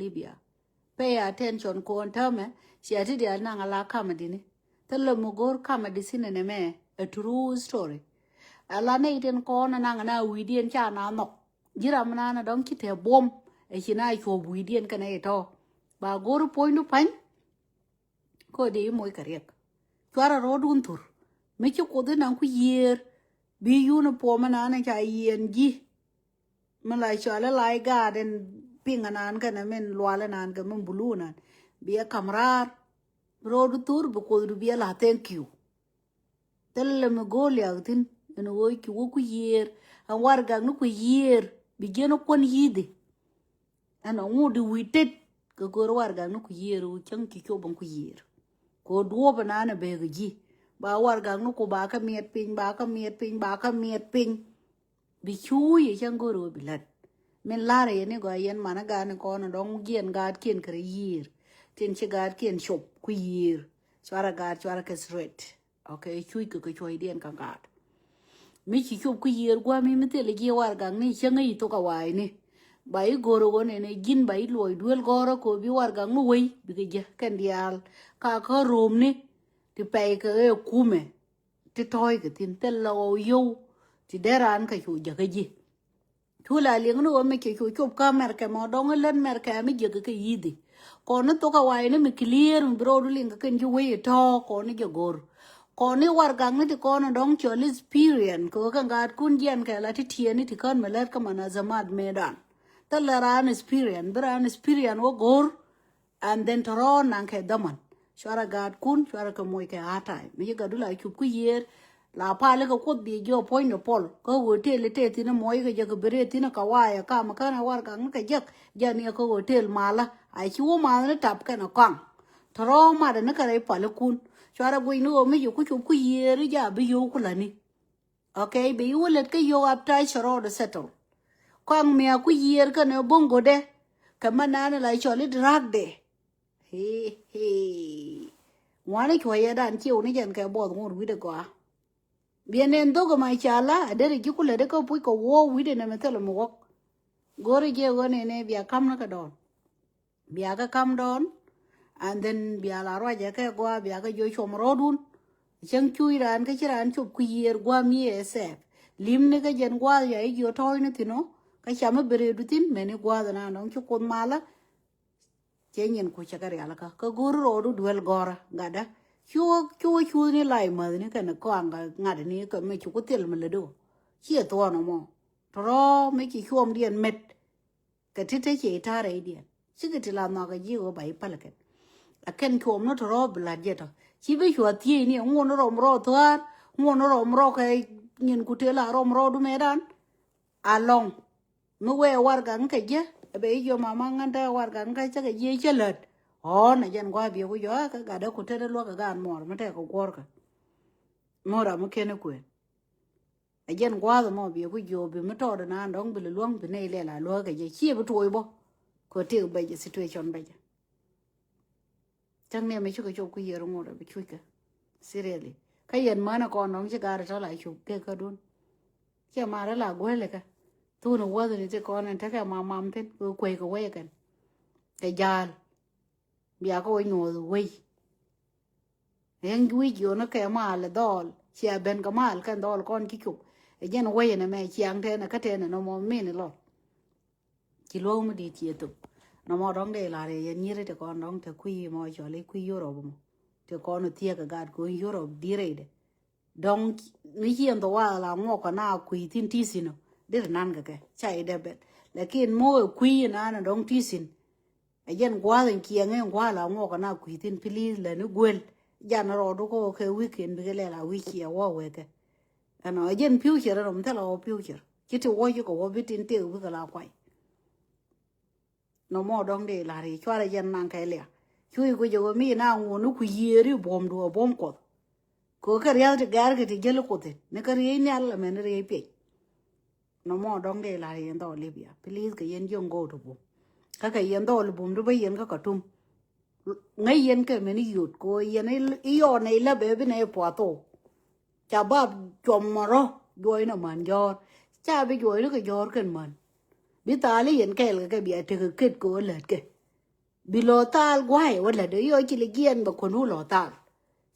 Libya. Pay attention ko on term, she at the Nangala comedy. Tell the Mugor comedy sin in a true story. Alana iten ko na nangana Widian Chana no. Jiramana don't kit a bomb, a Hina cho Widian canato. Ba go to point to pine? Ko de moy kariak. Twara road untur. Make you codin uncle year. Be uniform and anna yen gi. Malay shala lai garden ping an ankan and men lualan ankan bulunan. Be a camrar. Road tour because to be a la thank you. Tell them a go liautin and a work you year and wargang no year. Begin up 1 year. And I won't do with it. Go wargang no year, chunky cobon year. Go do banana beg ye. Ba wargang no ko baka miet ping, baka miet ping. Be chewy, young go be lad. Men Larry and go yen managan corner long gian guard kin for a year. Tinchi guard kin shop, queer. Swara guard, swarakas red. Okay, chewy cook a choy and guard. Michi chop queer, guami meteligi wargang ni changi took a wine. By goro on and a gin by Lloyd will goro ko be wargang away because candial, kaka romney. To pay a kume, to toy the tintella yo, to deran kayu jagaji. Tula lingno make you chop camerca, modong and merca, me jagaka yidi. Corner took a wine, me clear and broadling a can you way a talk on your gore. Corny wargang the corner dong cholis period, cook and guard kunjian calati tiani to come malerkaman as a mad medan. The laran is period, bran is period or gore, and then Toron anke daman. Shara gad kun shara ka moy ke atai me ga dula chup ku yer la pale ko kod bi jo point no pol ko hotel te tina moy ga jaga bere tina ka waya ka ma kana war ka ka jak jani ko hotel mala ai chu ma na tap ka na kang tro ma da na ka re pale kun shara go inu me yo ku chup ku yer ja bi yo ku lani okay be yo let ka yo up tai sharo da settle kang me ku yer ka ne bongo de ka manana la choli drag de Hey. One quiet and chill and can board one with a go. Bien en dogo my chala, a derek you could let a go pick a war with a metal walk. Go to get one in a via camnacadon. Biaga come down, and then Biala Raja go, Biaga Joshua Rodun. Chang Chuira and Kachira and Chup Queer, Guami, SF. Lim nigga jen guaya, your toy, no? Kachama buried within many guadan and on Chukon Mala. Chanyin ku chakari alaka ka guru rodu duel gora gada chuo ni lai ma ni kana ko anga ngad ni ka me chu kutel meledo chi to no mo tro me ki chuom dien met ka tite che tare dien sigiti la no ga ji go bai palaket aken chuom no tro bla jeto chi be chu ti ni ngon rom ro twar ngon rom ro ka nyin kutela rom ro du medan along no we war gan ka je be yo mama nganda war gan ka cha ga ye chelet na jen gwa bi ku yo ka ga da ku te lo ka gan mor mate ko gor ka mora mu kene ku a jen gwa da mo bi ku yo bi mu to da na ndong bi luong bi ne le la lo ga ye chi bu toy bo ko te ba je situation ba je chang ne me chu ka chu ku ye ro mo bi chu ka seriously ka yen ma na ko nong che ga ra la chu ke ka dun che ma ra la gwe le ka tu no wa ni te ko na ta ka mam ten ku kwe ko we kan cái già bia có nhồi quỳ em quỳ vô nó cái mà là đòn chia bên cái mà cái đòn con cái chụp cái dân quỳ này mẹ chiang thế này cái thế này nó mò mên rồi chỉ luôn mới đi chia tục nó mò đóng đây là để như thế con đóng thì quỳ mò cho lấy quỳ vô rồi thì con nó thiệt cái gạt quỳ vô rồi đi rồi đóng ní hiền đó là ngõ cái nào quỳ tin tí xin nó để là nan cái chạy đẹp đẹp là cái mò quỳ nó đóng tí xin ayen gwaden kiangen gwala ngo na kwitin please le ni gwel jana rodo ko ke weekend be le la wiki ya wo weke ano ayen future no mtela o future kiti wo yo ko wo bitin te u la kwai no mo dong de la ri chwara yen nan kai le chui ko jo mi na ngo nu ku yeri bom do bom ko ka real te gar ke te gelo ko te ne ka ri ni alla men ri pe no mo dong de la ri ndo libya please ke yen jo ngo to bo kaka yen do bum do yen ka tum ngai yen ke meni yut ko yen iyo nei la be be nei po to cha ba chom maro doi na man jor cha be joi no ka jor ken man bi ta le yen ke bi ate ke ket ko le ke bi lo tal gwai wala de yo chi le gien ba ko nu lo tal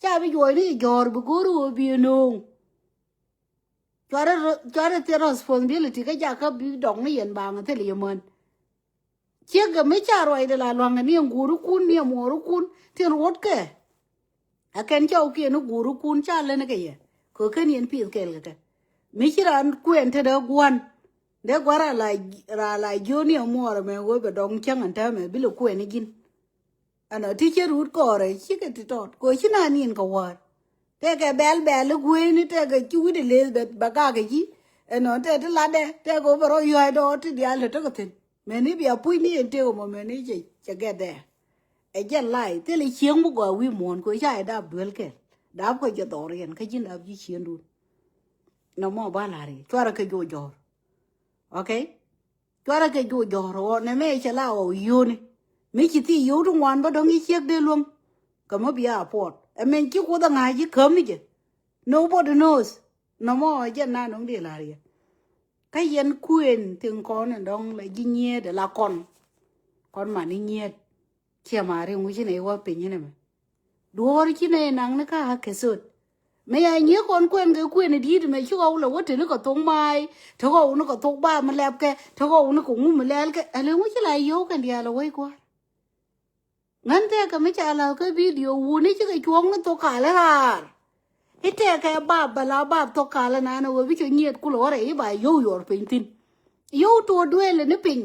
cha bi yo ni jor bu guru bi no chora te responsibility ka ja ka bi dong ni yen ba ngate le mon che ga me cha roi de la lo ngani nguru kun ni mo ru kun te rot ke a ken chau ke no guru kun cha le ne ke ye ko ken yen pi ke le ke mi chiran kwen te da gwan de gwara la joni mo me go be dong chang an ta me bi lo kwen ni gin ana teacher root ko re chi ke ti tot ko chi na nin ko war te ke bel gwe ni te ke chu de le ba ga ke ji no te la de te go bro yo do ti dia le to ko tin me ni bia pu ni en te mo me ni che get there e je lai te le chieng bu go wi mon ko ja da duel ke da ko je do ren ke jin da ji chien du no mo ba la ri twara ke jo jor okay twara ke jo jor o ne me che la o yu ni mi chi ti yu tu wan ba dong i chiek de luôn ka mo bia pot e men chi ko da nga ji kam ni je nobody knows no mo je na nong de la ri ka yen kuen tin con dong la ji nye de la con mà ni nye chia mà ri ngu chi ne wa pe ni ne me duor chi ne nang ne ka ke sut me ya nye con kuen ke kuen di de me chu au la wo te ne ko tong mai to ko no ko tok ba ma lep ke to ko no ko ngu ma lel ke ale ngu chi la yo kan dia la wei kwa ngan te ka me cha la ke video wu ni chi ke chuong no to ka la ra ite ka ba la ba to ka la na no bi chu nyet ku lo re ba yo yor pin tin yo to duel ne pin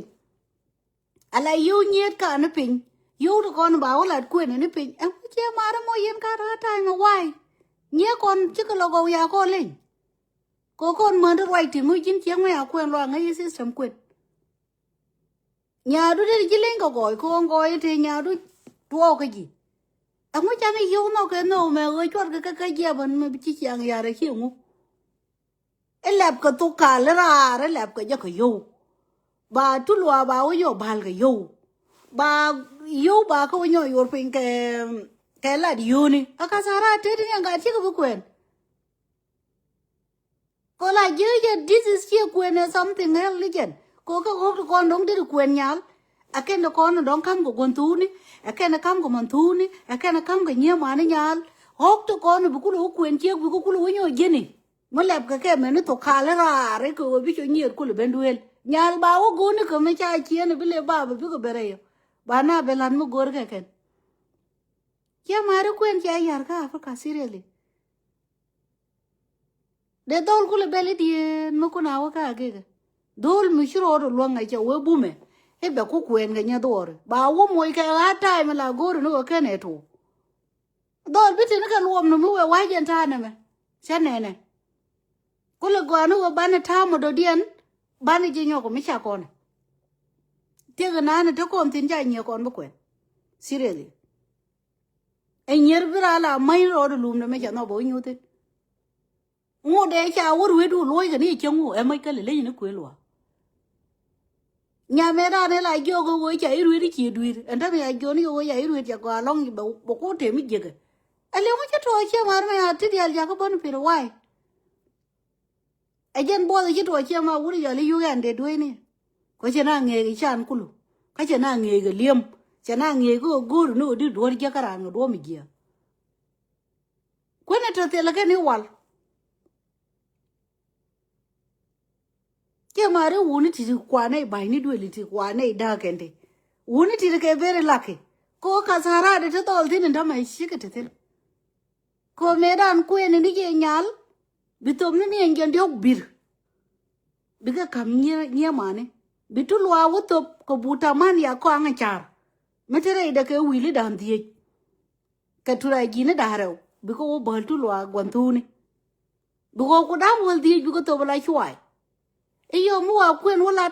ala yo nyet ka ne pin yo to con ba la kuen ne pin em che ma ra mo yen ka ra ta no wai nye con chứ cái logo ya con lên cô con mở được right thì mới chính chiếng mày quen lo ngay system quên nhà đứa đi chỉ lên có gọi con gọi thì nhà đứa đua cái gì ông ấy cha này yêu nó cái nó mà ơi chọn cái gì vẫn mà chỉ chẳng nhà đấy hiểu không em làm cái tổ cả là ra làm cái gì cái yêu bà tu lùa bà ơi yêu bà cái yêu bà có nhau yêu pin cái là yêu này akasara thế thì nhà chỉ có quên cô là dưới giờ this is here quên something else legend cô có con đóng đi được quên nhá à cái nó con đóng cam của con thú ní à cái nó cam của mình thú ní à cái nó cam của nhiều mà nó nhá hốt cho con nó bị cô quên chiếc bị cô nhau gì nè mà làm cái mà nó thuộc khá là ra đấy cô biết cho nhiều cô là bên đuôi nhà bà cô nó có mấy chai chia nó biết lấy bà biết có bể rồi bà na bể lần mà gor cái ya mà quên chai yar ka Africa seriously de dol kule beli di no kuna waka agega dol mishro ro lo ngai che we bume e be ku kwen ga nya dor ba wo moy ka ha tai ma la gor no ka ne to dol biti ne ka luom no mu we wa jen ta ne me che ne ne kule go no ba ne ta mo do dien ba ne je nyoko mi cha kon te ga na ne to kon tin ja nye kon bu kwen seriously e nyer bira la mai ro do lum ne me cha no bo nyu te ngô để cha ủa đuôi đuôi lôi cái này chung em mấy cái lấy nó quê lúa nhà mẹ ra đây lại vô cái quê chạy đuôi đi chỉ đuôi anh ta mẹ vô này quê chạy đuôi chả qua long gì bộ cố thể mới giật anh lấy mấy cái trò chơi mà mẹ thích đi ăn có bún phở hoài anh dân bò cái trò chơi mà ủa giờ lấy vô cái anh để đuôi này có chuyện nào nghề cái chan culu cái chuyện nào nghề cái liêm chuyện nào nghề cái gỗ nó đi đuôi cái cái nó đuôi mình gì quên này trò chơi là cái này wal ke mare wuni ti kwane bai ni dweli ti kwane da kende wuni ti ke very lucky ko kasara de to tol tin nda mai shike te ko medan ku en ni ke nyal bitom ni ngen diok bir biga kam nya mane bitul wa wuto ko buta man ya ko anga char metere de ke wili dan die ka tura gi ne daro biko wo baltu wa gwantuni biko ko dam wal die biko to bala chwai iyo mua quên wala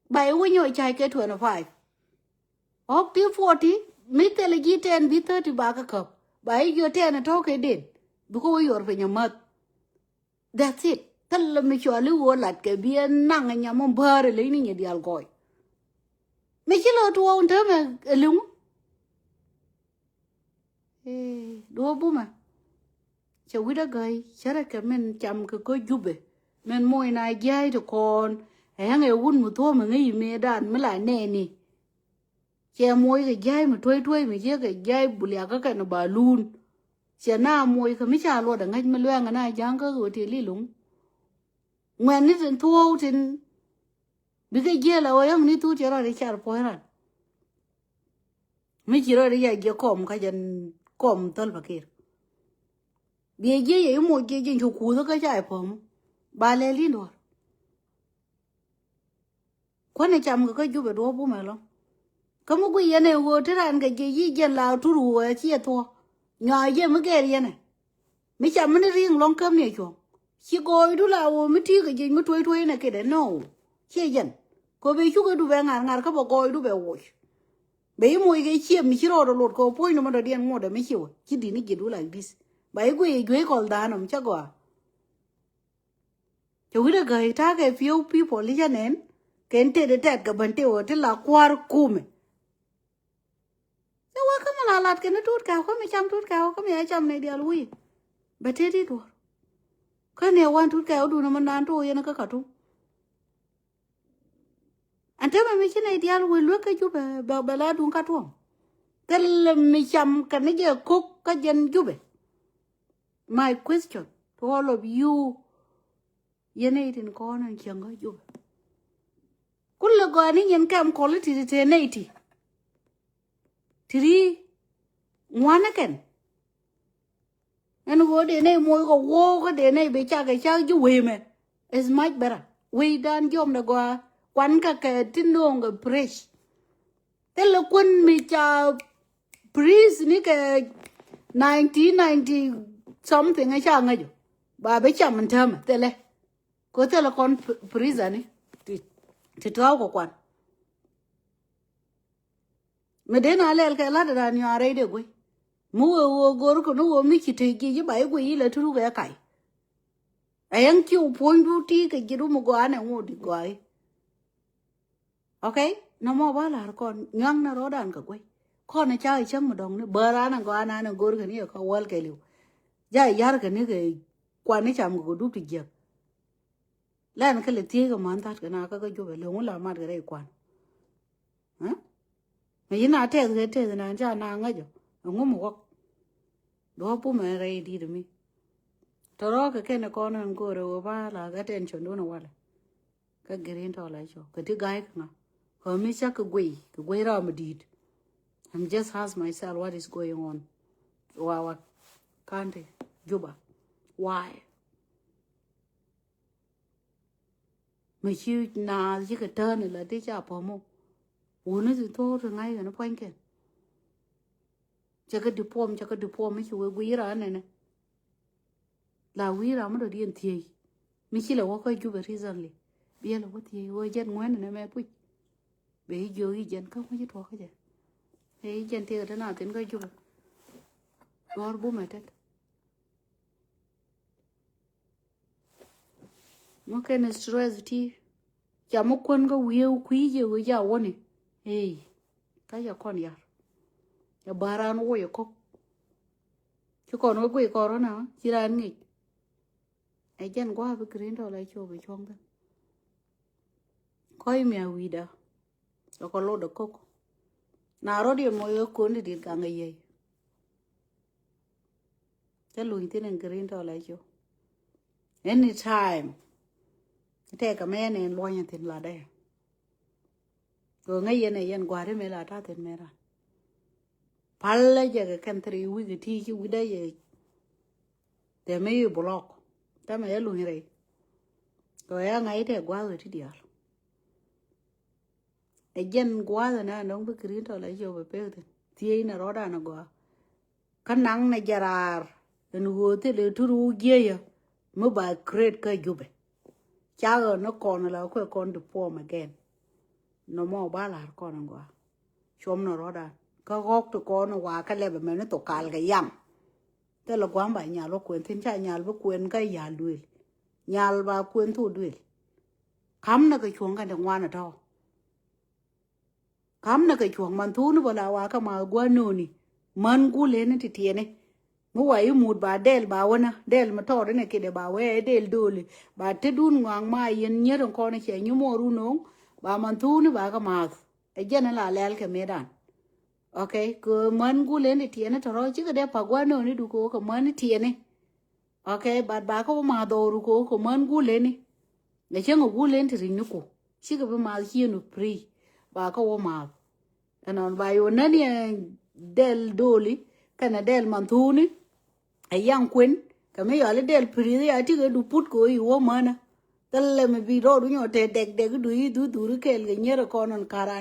bài với nhau chạy cái 25 up to 40 mấy tele gi 10 bi 30 ba ka cup bài yo 10 to cái đến because you're phải nhầm that's it tal mi cho lu wala cái bien nang nya mom bare le ni di al goy me chi lo to on term lung do bu mà cho wi da gai chara ka men cham ka ko jube men moy na jay to kon e nge wun mu to me ngi me dan me la ne ni che moy cái jai mà thuê mà che cái jai bulia ka cái nó balloon che na moy ka mi cha lo da ngai ma lwa nga na jang ka go ti li lung ngwen ni tin thua tin bi cái je la wa yang ni tu che ra ri cha po ra mi chi ra ri ya je kom ka jan kom tol bakir bi je ye mo je chu ku ka cha po ba le li no ko ne cham ka ju be do bu ma lo kamu ku yene wo tiran ga je yi jen la turu wa chi to nya je mu ge ye ne mi cham ni ring long kam ne cho chi go du la wo mi ti ga je mu toy ne ke de no che jen ko be chu ga du be ngar ka bo go du be wo be mo ge chi mi chi ro lo ko po no ma do dien mo de mi chi wo chi di ni ge du like this ba ku ye gwe ko da no cha go cho wi da ga ta ga few people li janen ken te de tet ga ban te wo te la kwar kume wa ka ma lat ke na tut ka ko mi cham tut ka ko mi ai cham ne dia lui ba te di do ka ne wan tut ka du na man nan to ye na ka tu ante ma mi chine dia lui lu ka ju ba la du ka tu tel mi cham ka ne je cook ka jen ju be my question to all of you ye ne tin ko na chang ga ju kul la go ni yen kam quality te ne ti tiri ngwana ken en go de ne moy go wo go de ne be cha ju we me is much better we dan jom da go kwan ka ke tinong ga fresh tel kun mi cha priest ni ke 1990 something ai cha ngajo ba be cha man tam tele ko tele kon prison ni ti taw ko kwan me de na lel ke la da ni are de go mu wo gor ko no wo mi ki te gi ba go yi le turu ga kai ayan ki u pon du ti ke gi ru mo go ane ngo di go ai okay no mo ba la kon nyang na ro dan ka go ko na cha chang mo dong ne ba ra na go ana na gor ka ni ka wal ke lu ja yar ka ni ke kwa ni cham go du ti gi lan ka le ti ga man ta ka na ka jo be lo la ma ga re kwan ha me ina te na ja na nga jo ngo mo ko do pu me re di de mi to ro ka ke na ko na go re ba la ga ten chon do na wala ka girin to la jo ka ti gai ka ko mi cha ka gwe ra ma di I'm just ask myself what is going on our country Juba why me chi na ji ka ta ni la ti cha po mo wo na ji to rồi ngay nó quanh kìa cha ka diploma chi we gwi ra ne la wi ra ma do dien thi mi chi la wo ko ju be recently bi la wo thi wo jen ngwen ne me pu be jo gi jen ka ko ji to ka je e jen ti ga na tin ko ju gor bu me tet mo ke ne stress ti cha mo kon ga wi u kwi je wo ja wo ne hey ka ya kon ya ya baran wo yo ko chứ còn nó quỷ có đó nào chỉ là anh nghịch ai chân quá với cái đó lại cho về trong thân coi mèo gì đó nó có lô được cốc nào đó điểm mọi người cuốn thì điện cả ngày vậy cái lùi thế nên cái đó lại cho anytime thế cả mấy này lo nhà tiền là đây rồi ngay này dân qua đấy mấy là ta tiền mấy ra palla jaga country wigi tiki wida ye te me block ta me lu hire ko ya ngai te gwa ti dia e jen gwa na no bi kri to la jo be pe ti na roda na gwa kanang na jarar en wo te le turu ge ya mo ba create ka jube cha no kon la ko kon de form again no mo ba la kon gwa chom no roda có gốc tụi con nó qua cái level mà nó tổ cài cái yam tức là quán bài nhà nó quyền thiên trai nhà nó quyền cái nhà đuổi nhà bà quyền thủ đuổi khám nó cái chuồng cái đồng ngoan ở đó khám nó cái chuồng man thu nó vào là qua cái mà qua nô nè man gu lên thì thiệt này ngô ấy một bà del bà vân del mà thọ đấy này kia để bà về del đuổi bà thế đun ngang mai yên nhớ đồng con này chạy như mò ru nóng bà man thu nó bà cái mà ấy giờ nó là lel cái mê đàn okay ko man gu le ni tiene to ro chi ka de pa gwa no ni du ko man tiene okay ba ko ma do ru ko man gu le ni le chen gu le ti ni ko chi ka ba ma hi no pri ba ko ma anon ba yo na ni del doli kana del man tu ni a yang kwen ka me yo le del pri ya ti ga du put ko i wo mana talle me bi ro du nyo te dek du ru ke le nyero ko non kara